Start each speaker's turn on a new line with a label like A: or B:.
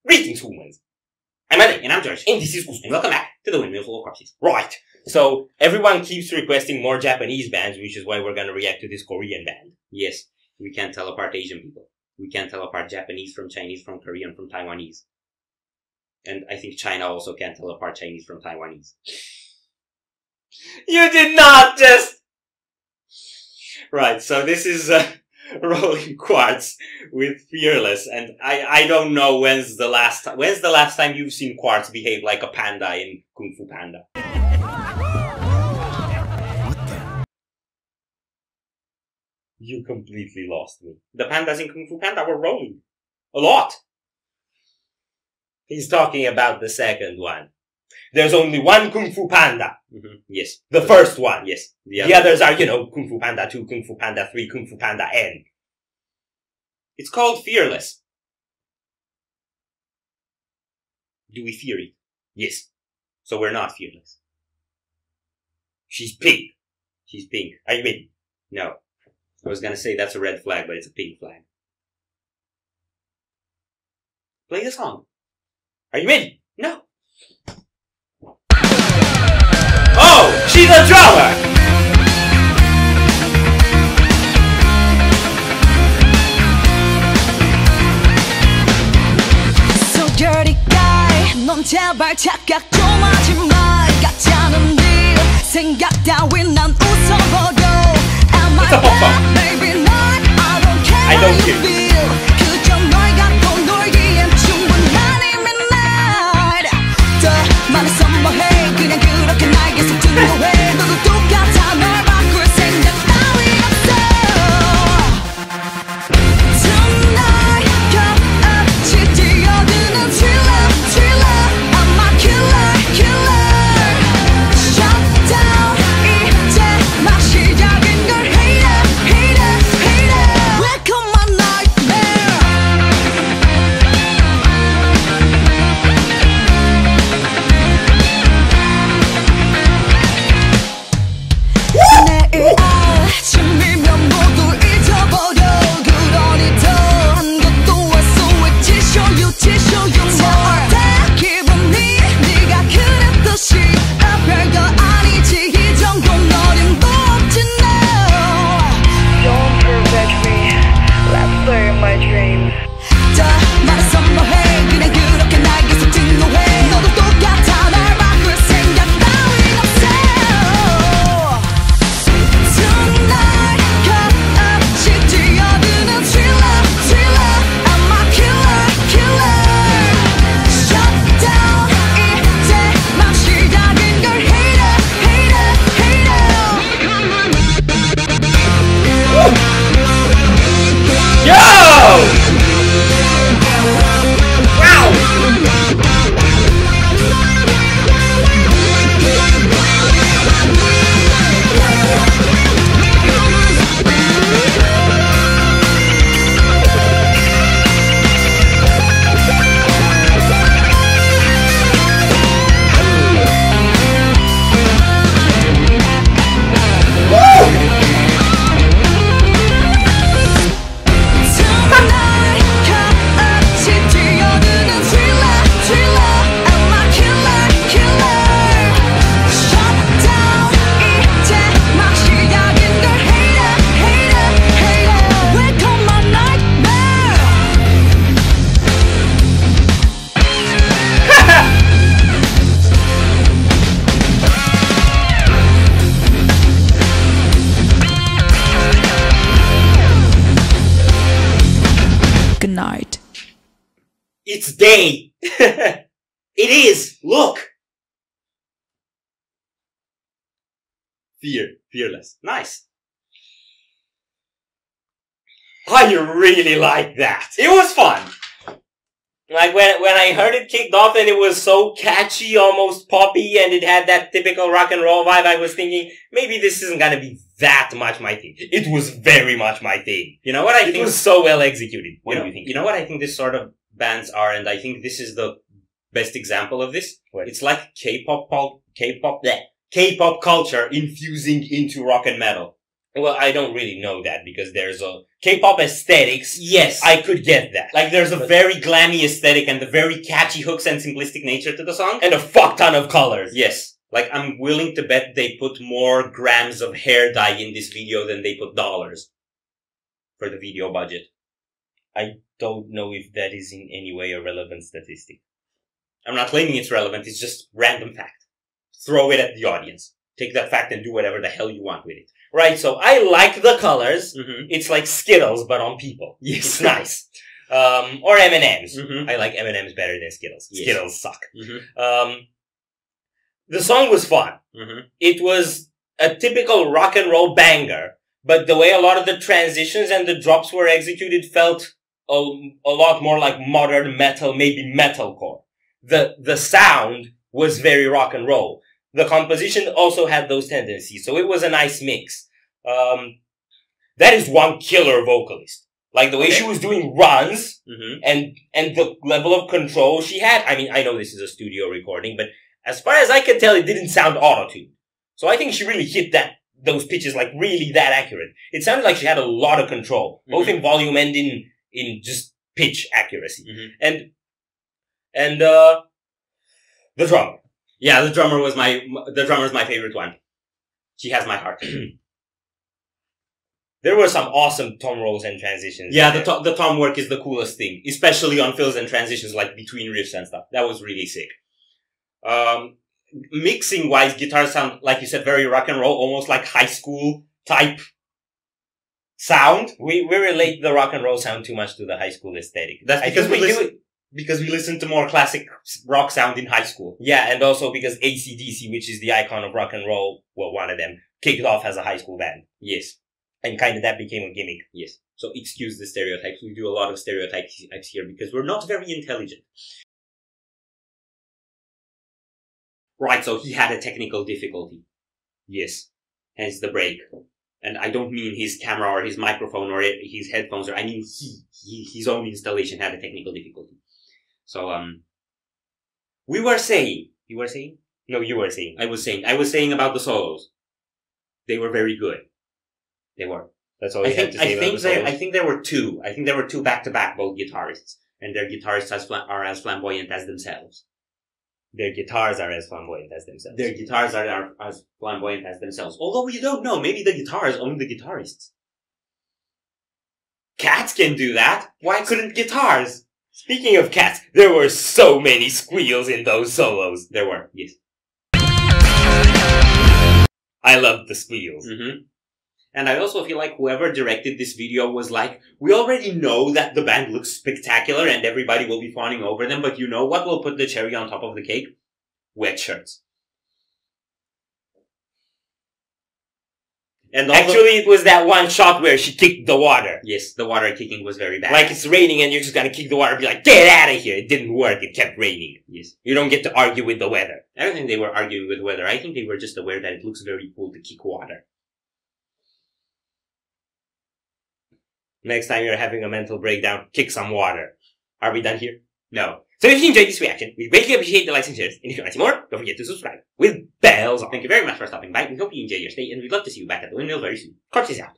A: Greetings, humans. I'm Ali, and I'm George, and this is Gus, and welcome back to the Windmill full of corpses. Right, so everyone keeps requesting more Japanese bands, which is why we're gonna react to this Korean band. Yes, we can't tell apart Asian people. We can't tell apart Japanese from Chinese, from Korean, from Taiwanese. And I think China also can't tell apart Chinese from Taiwanese. You did not just... Right, so this is Rolling Quartz with Fearless, and I don't know when's the last time you've seen Quartz behave like a panda in Kung Fu Panda.
B: What the?
A: You completely lost me. The pandas in Kung Fu Panda were rolling. A lot. He's talking about the second one. There's only one Kung Fu Panda. Yes. The first one. Yes. The others are, Kung Fu Panda 2, Kung Fu Panda 3, Kung Fu Panda N. It's called Fearless. Do we fear it? Yes. So we're not fearless. She's pink. She's pink. Are you ready? No. I was gonna say that's a red flag, but it's a pink flag. Play the song. Are you ready? No. Oh! She's a drummer!
C: So dirty guy 넌 제발 착각 좀 하지 마 같잖은 일 생각 따윈 난 웃어버려 Am I bad? Maybe not I don't care
A: I don't
C: how you
A: care.
C: feel 그저 널 갖고 놀기엔 충분한 midnight 더 많아서 뭐해 그냥 그렇게 날개서 등로해 너도 똑같아 널 바꿀 생각 따윈 없어 Tonight 같이 뛰어드는 thriller thriller I'm a killer killer Shut down 이제 막 시작인 걸 hater hater hater Welcome my nightmare 내일 아침이면 모두 잊어버려 그러니 더 한 것도 할 수 있지 Show you show you more 다 기분이 네가 그랬듯이 아 별거 아니지 이 정도는 어림도 없지 no
D: Don't prevent me. Let's play my dreams.
C: 더 말해서 뭐해 그냥 그렇게 날개서 등로해 너도 똑같아 날 바꿀 생각 따윈 없어 Tonight 같이 뛰어드는 thriller thriller I'm a killer killer Shut down 이제 막 시작인 걸 hater hater hater
A: Yo! Wow!
C: Tonight 같이 뛰어드는 thriller thriller I'm a killer killer Shut down 이제 막 시작인 걸 hater hater hater Welcome my nightmare Good night.
A: It's day! It is! Look! Fearless. Nice. I really like that. It was fun. Like when I heard it kicked off and it was so catchy, almost poppy, and it had that typical rock and roll vibe, I was thinking, maybe this isn't gonna be that much my thing. It was very much my thing. You know what I think? It was so well executed. What do you think? You know what I think this sort of bands are, and I think this is the best example of this? What? It's like K-pop culture infusing into rock and metal. Well, I don't really know that because there's a K-pop aesthetics.
B: Yes.
A: I could get that. Like, there's a very glammy aesthetic and the very catchy hooks and simplistic nature to the song. And a fuck ton of colors. Yes. Like, I'm willing to bet they put more grams of hair dye in this video than they put dollars for the video budget. I don't know if that is in any way a relevant statistic. I'm not claiming it's relevant, it's just random fact. Throw it at the audience. Take that fact and do whatever the hell you want with it. Right, so I like the colors. Mm-hmm. It's like Skittles, but on people. Yes. It's nice. Or M&M's. Mm-hmm. I like M&M's better than Skittles. Yes. Skittles suck. Mm-hmm. The song was fun. Mm-hmm. It was a typical rock and roll banger, but the way a lot of the transitions and the drops were executed felt a lot more like modern metal, maybe metalcore. The sound was very rock and roll. The composition also had those tendencies, so it was a nice mix. That is one killer vocalist. Like, the way she was doing runs, and the level of control she had. I mean, I know this is a studio recording, but as far as I can tell, it didn't sound auto-tuned. So I think she really hit those pitches, like, really that accurate. It sounded like she had a lot of control, both in volume and in just pitch accuracy. And the drummer. Yeah, the drummer's my favorite one. She has my heart. There were some awesome tom rolls and transitions. Yeah, the tom work is the coolest thing, especially on fills and transitions, like between riffs and stuff. That was really sick. Mixing wise, guitars sound, like you said, very rock and roll, almost like high school type sound. We relate the rock and roll sound too much to the high school aesthetic. That's because we listened to more classic rock sound in high school. Yeah, and also because AC/DC, which is the icon of rock and roll, well, one of them, kicked off as a high school band. Yes. And kind of that became a gimmick. Yes. So excuse the stereotypes. We do a lot of stereotypes here because we're not very intelligent. Right, so he had a technical difficulty. Yes. Hence the break. And I don't mean his camera or his microphone or his headphones, I mean his own installation had a technical difficulty. So, we were saying, you were saying? No, you were saying. I was saying about the solos. They were very good. They were. That's all I had to say about the solos. I think there were two. I think there were two back-to-back, both guitarists. And their guitarists are as flamboyant as themselves. Their guitars are as flamboyant as themselves. Their guitars are as flamboyant as themselves. Although we don't know. Maybe the guitars own the guitarists. Cats can do that. Why couldn't guitars? Speaking of cats, there were so many squeals in those solos. There were, yes. I loved the squeals. And I also feel like whoever directed this video was like, we already know that the band looks spectacular and everybody will be fawning over them, but you know what will put the cherry on top of the cake? Wet shirts. And actually, it was that one shot where she kicked the water. Yes, the water kicking was very bad. Like, it's raining and you're just gonna kick the water and be like, get out of here! It didn't work, it kept raining. Yes. You don't get to argue with the weather. I don't think they were arguing with the weather. I think they were just aware that it looks very cool to kick water. Next time you're having a mental breakdown, kick some water. Are we done here? No. So if you enjoyed this reaction, we greatly appreciate the likes and shares. And if you want to see more, don't forget to subscribe with bells on. Thank you very much for stopping by. We hope you enjoy your stay, and we'd love to see you back at the Windmill very soon. Quartz is out.